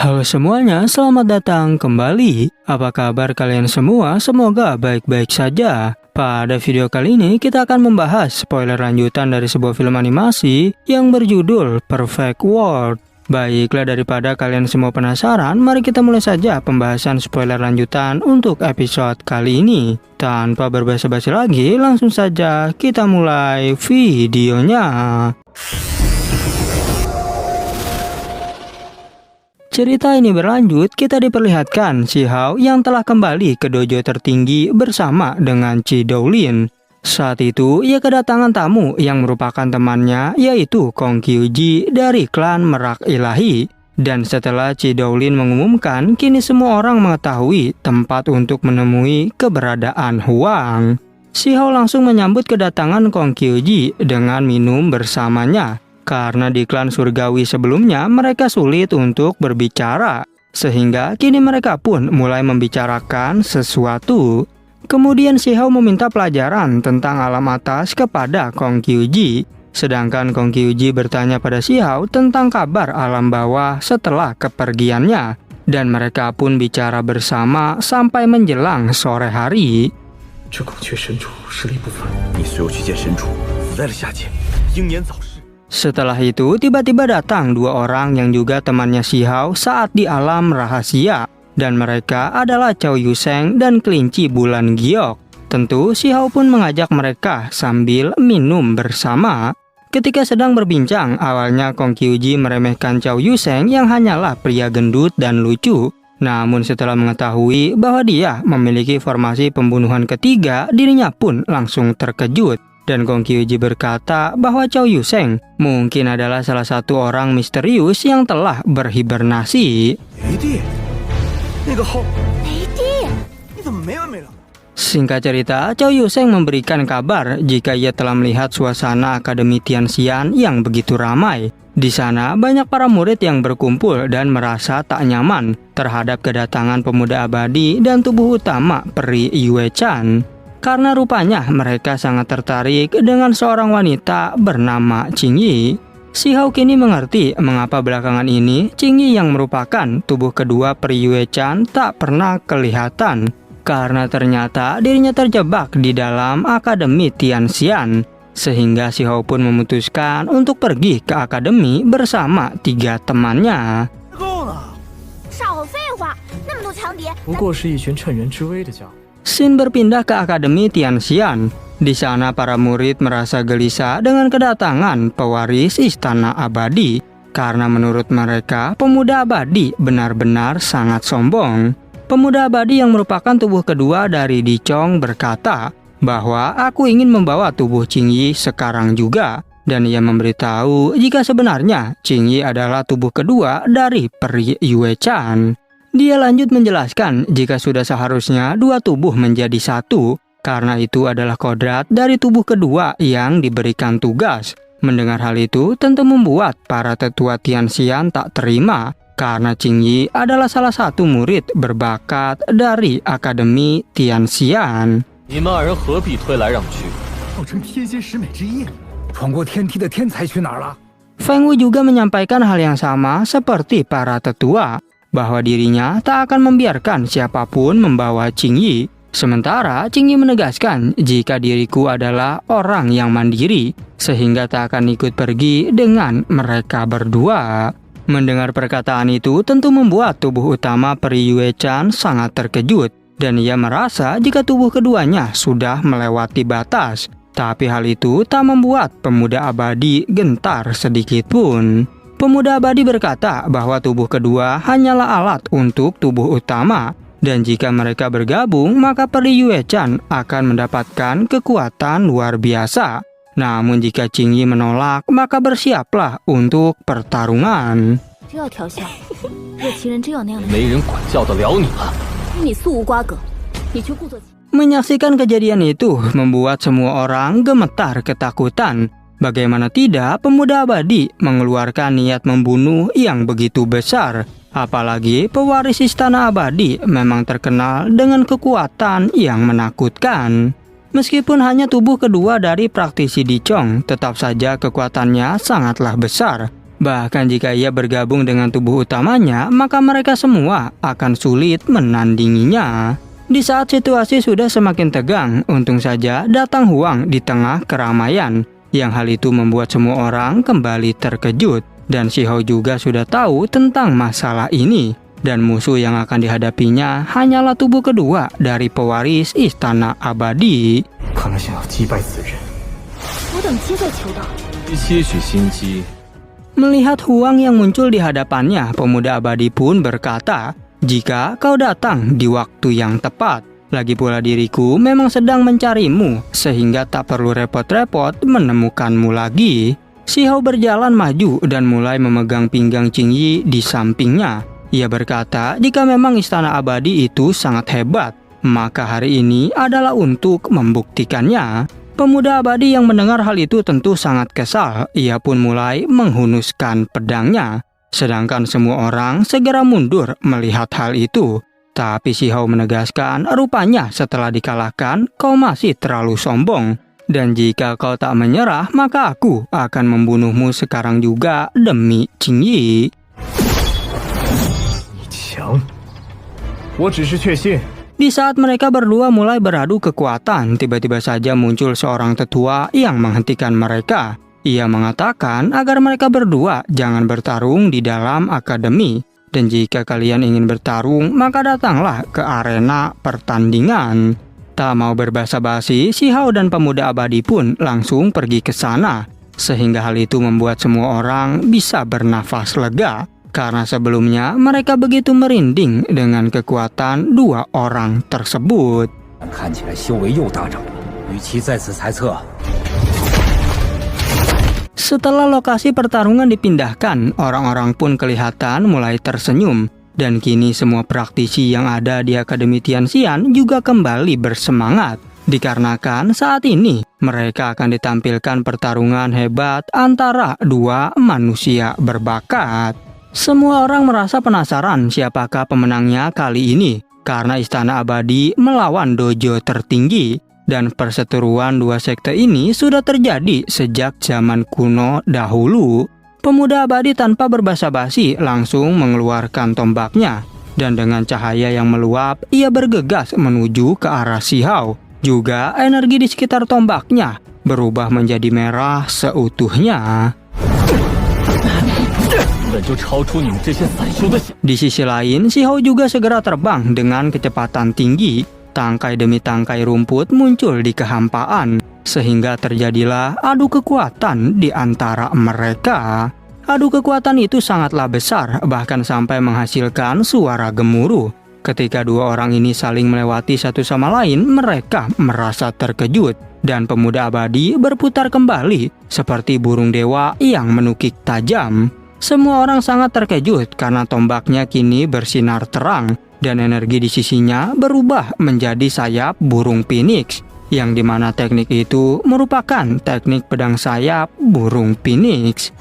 Halo semuanya, selamat datang kembali. Apa kabar kalian semua? Semoga baik-baik saja. Pada video kali ini kita akan membahas spoiler lanjutan dari sebuah film animasi yang berjudul Perfect World. Baiklah, daripada kalian semua penasaran, mari kita mulai saja pembahasan spoiler lanjutan untuk episode kali ini. Tanpa berbasa-basi lagi, langsung saja kita mulai videonya. Cerita ini berlanjut, kita diperlihatkan Si Hao yang telah kembali ke dojo tertinggi bersama dengan Chi Doulin. Saat itu, ia kedatangan tamu yang merupakan temannya, yaitu Kong Kyuji dari klan Merak Ilahi. Dan setelah Chi Doulin mengumumkan, kini semua orang mengetahui tempat untuk menemui keberadaan Huang. Si Hao langsung menyambut kedatangan Kong Kyuji dengan minum bersamanya. Karena di klan surgawi sebelumnya mereka sulit untuk berbicara, sehingga kini mereka pun mulai membicarakan sesuatu. Kemudian Si Hao meminta pelajaran tentang alam atas kepada Kong Kyuji, sedangkan Kong Kyuji bertanya pada Si Hao tentang kabar alam bawah setelah kepergiannya, dan mereka pun bicara bersama sampai menjelang sore hari. Setelah itu, tiba-tiba datang dua orang yang juga temannya Si Hao saat di alam rahasia. Dan mereka adalah Chow Yuseng dan kelinci bulan giok. Tentu, Si Hao pun mengajak mereka sambil minum bersama. Ketika sedang berbincang, awalnya Kong Kyuji meremehkan Chow Yuseng yang hanyalah pria gendut dan lucu. Namun setelah mengetahui bahwa dia memiliki formasi pembunuhan ketiga, dirinya pun langsung terkejut. Dan Kong Kyuji berkata bahwa Chow Yuseng mungkin adalah salah satu orang misterius yang telah berhibernasi. Singkat cerita, Chow Yuseng memberikan kabar jika ia telah melihat suasana Akademi Tianxian yang begitu ramai. Di sana banyak para murid yang berkumpul dan merasa tak nyaman terhadap kedatangan pemuda abadi dan tubuh utama peri Yue Chan. Karena rupanya mereka sangat tertarik dengan seorang wanita bernama Qingyi. Si Hao kini mengerti mengapa belakangan ini Qingyi yang merupakan tubuh kedua peri Yue Chan tak pernah kelihatan. Karena ternyata dirinya terjebak di dalam Akademi Tianxian. Sehingga Si Hao pun memutuskan untuk pergi ke akademi bersama tiga temannya. Scene berpindah ke Akademi Tianxian. Di sana para murid merasa gelisah dengan kedatangan pewaris Istana Abadi. Karena menurut mereka, pemuda abadi benar-benar sangat sombong. Pemuda abadi yang merupakan tubuh kedua dari Di Chong berkata bahwa aku ingin membawa tubuh Qingyi sekarang juga. Dan ia memberitahu jika sebenarnya Qingyi adalah tubuh kedua dari peri Yue Chan. Dia lanjut menjelaskan jika sudah seharusnya dua tubuh menjadi satu, karena itu adalah kodrat dari tubuh kedua yang diberikan tugas. Mendengar hal itu tentu membuat para tetua Tianxian tak terima, karena Qingyi adalah salah satu murid berbakat dari Akademi Tianxian. Feng Wu juga menyampaikan hal yang sama seperti para tetua, bahwa dirinya tak akan membiarkan siapapun membawa Qingyi. Sementara Qingyi menegaskan jika diriku adalah orang yang mandiri, sehingga tak akan ikut pergi dengan mereka berdua. Mendengar perkataan itu tentu membuat tubuh utama peri Yue Chan sangat terkejut, dan ia merasa jika tubuh keduanya sudah melewati batas. Tapi hal itu tak membuat pemuda abadi gentar sedikit pun. Pemuda abadi berkata bahwa tubuh kedua hanyalah alat untuk tubuh utama, dan jika mereka bergabung maka peri Yue Chan akan mendapatkan kekuatan luar biasa. Namun jika Qingyi menolak, maka bersiaplah untuk pertarungan. Menyaksikan kejadian itu membuat semua orang gemetar ketakutan. Bagaimana tidak, pemuda abadi mengeluarkan niat membunuh yang begitu besar. Apalagi pewaris Istana Abadi memang terkenal dengan kekuatan yang menakutkan. Meskipun hanya tubuh kedua dari praktisi Di Chong, tetap saja kekuatannya sangatlah besar. Bahkan jika ia bergabung dengan tubuh utamanya, maka mereka semua akan sulit menandinginya. Di saat situasi sudah semakin tegang, untung saja datang Huang di tengah keramaian, yang hal itu membuat semua orang kembali terkejut. Dan Shi Hao juga sudah tahu tentang masalah ini, dan musuh yang akan dihadapinya hanyalah tubuh kedua dari pewaris Istana Abadi. Melihat Huang yang muncul di hadapannya, pemuda abadi pun berkata, "Jika kau datang di waktu yang tepat, lagi pula diriku memang sedang mencarimu, sehingga tak perlu repot-repot menemukanmu lagi." Shi Hao berjalan maju dan mulai memegang pinggang Qing Yi di sampingnya. Ia berkata, jika memang Istana Abadi itu sangat hebat, maka hari ini adalah untuk membuktikannya. Pemuda abadi yang mendengar hal itu tentu sangat kesal. Ia pun mulai menghunuskan pedangnya. Sedangkan semua orang segera mundur melihat hal itu. Tapi Shi Hao menegaskan, rupanya setelah dikalahkan, kau masih terlalu sombong. Dan jika kau tak menyerah, maka aku akan membunuhmu sekarang juga demi Qing Yi. Di saat mereka berdua mulai beradu kekuatan, tiba-tiba saja muncul seorang tetua yang menghentikan mereka. Ia mengatakan agar mereka berdua jangan bertarung di dalam akademi. Dan jika kalian ingin bertarung, maka datanglah ke arena pertandingan. Tak mau berbasa-basi, Shi Hao dan pemuda abadi pun langsung pergi ke sana. Sehingga hal itu membuat semua orang bisa bernafas lega. Karena sebelumnya mereka begitu merinding dengan kekuatan dua orang tersebut. Setelah lokasi pertarungan dipindahkan, orang-orang pun kelihatan mulai tersenyum. Dan kini semua praktisi yang ada di Akademi Tianxian juga kembali bersemangat. Dikarenakan saat ini mereka akan ditampilkan pertarungan hebat antara dua manusia berbakat. Semua orang merasa penasaran siapakah pemenangnya kali ini, karena Istana Abadi melawan dojo tertinggi, dan perseteruan dua sekte ini sudah terjadi sejak zaman kuno dahulu. Pemuda abadi tanpa berbasa-basi langsung mengeluarkan tombaknya, dan dengan cahaya yang meluap, ia bergegas menuju ke arah Shi Hao. Juga energi di sekitar tombaknya berubah menjadi merah seutuhnya. Di sisi lain, Shi Hao juga segera terbang dengan kecepatan tinggi. Tangkai demi tangkai rumput muncul di kehampaan, sehingga terjadilah adu kekuatan di antara mereka. Adu kekuatan itu sangatlah besar, bahkan sampai menghasilkan suara gemuruh. Ketika dua orang ini saling melewati satu sama lain, mereka merasa terkejut. Dan pemuda abadi berputar kembali seperti burung dewa yang menukik tajam. Semua orang sangat terkejut karena tombaknya kini bersinar terang dan energi di sisinya berubah menjadi sayap burung phoenix, yang dimana teknik itu merupakan teknik pedang sayap burung phoenix.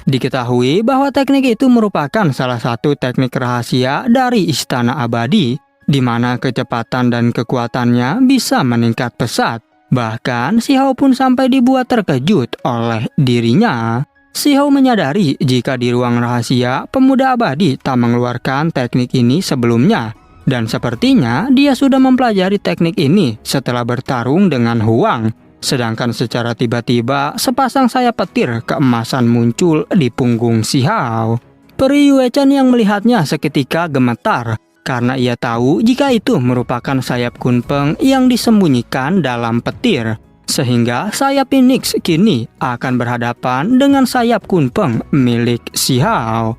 Diketahui bahwa teknik itu merupakan salah satu teknik rahasia dari Istana Abadi, di mana kecepatan dan kekuatannya bisa meningkat pesat. Bahkan Shi Hao pun sampai dibuat terkejut oleh dirinya. Shi Hao menyadari jika di ruang rahasia, pemuda abadi tak mengeluarkan teknik ini sebelumnya. Dan sepertinya dia sudah mempelajari teknik ini setelah bertarung dengan Huang. Sedangkan secara tiba-tiba, sepasang sayap petir keemasan muncul di punggung Shi Hao. Peri Yue Chen yang melihatnya seketika gemetar, karena ia tahu jika itu merupakan sayap kunpeng yang disembunyikan dalam petir. Sehingga sayap Phoenix kini akan berhadapan dengan sayap kunpeng milik Shi Hao.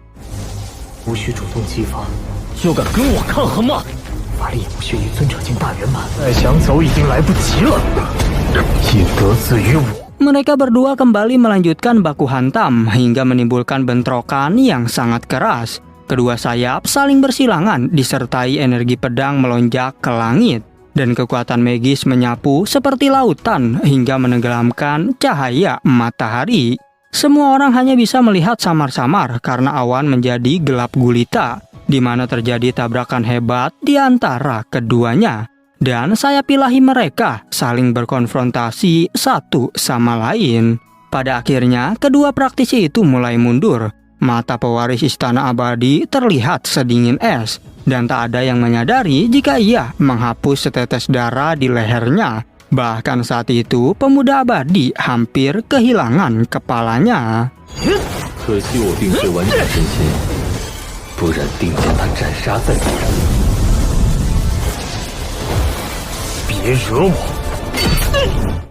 Mereka berdua kembali melanjutkan baku hantam hingga menimbulkan bentrokan yang sangat keras. Kedua sayap saling bersilangan disertai energi pedang melonjak ke langit, dan kekuatan magis menyapu seperti lautan hingga menenggelamkan cahaya matahari. Semua orang hanya bisa melihat samar-samar karena awan menjadi gelap gulita, di mana terjadi tabrakan hebat di antara keduanya. Dan sayap ilahi mereka saling berkonfrontasi satu sama lain. Pada akhirnya, kedua praktisi itu mulai mundur. Mata pewaris Istana Abadi terlihat sedingin es, dan tak ada yang menyadari jika ia menghapus setetes darah di lehernya. Bahkan saat itu, pemuda abadi hampir kehilangan kepalanya.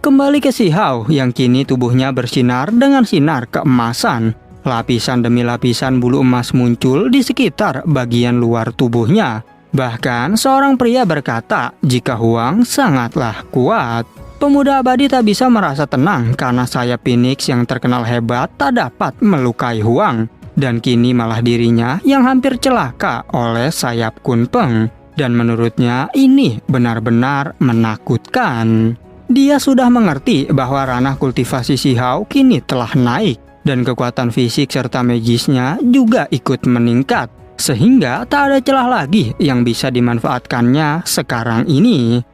Kembali ke Si Hao yang kini tubuhnya bersinar dengan sinar keemasan. Lapisan demi lapisan bulu emas muncul di sekitar bagian luar tubuhnya. Bahkan seorang pria berkata jika Huang sangatlah kuat. Pemuda abadi tak bisa merasa tenang karena sayap Phoenix yang terkenal hebat tak dapat melukai Huang. Dan kini malah dirinya yang hampir celaka oleh sayap Kunpeng. Dan menurutnya ini benar-benar menakutkan. Dia sudah mengerti bahwa ranah kultivasi Si Hao kini telah naik. Dan kekuatan fisik serta magisnya juga ikut meningkat. Sehingga tak ada celah lagi yang bisa dimanfaatkannya sekarang ini.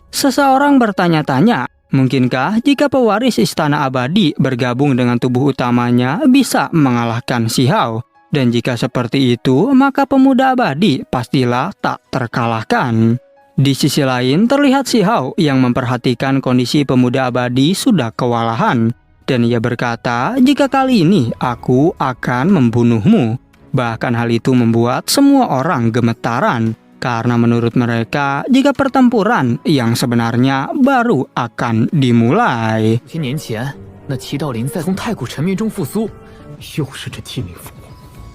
Seseorang bertanya-tanya, mungkinkah jika pewaris Istana Abadi bergabung dengan tubuh utamanya bisa mengalahkan Si Hao? Dan jika seperti itu, maka pemuda abadi pastilah tak terkalahkan. Di sisi lain, terlihat Si Hao yang memperhatikan kondisi pemuda abadi sudah kewalahan. Dan ia berkata, jika kali ini aku akan membunuhmu. Bahkan hal itu membuat semua orang gemetaran. Karena menurut mereka, jika pertempuran yang sebenarnya baru akan dimulai.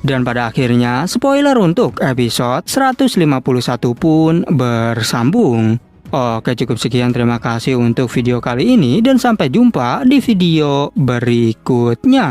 Dan pada akhirnya, spoiler untuk episode 151 pun bersambung. Oke, cukup sekian. Terima kasih untuk video kali ini dan sampai jumpa di video berikutnya.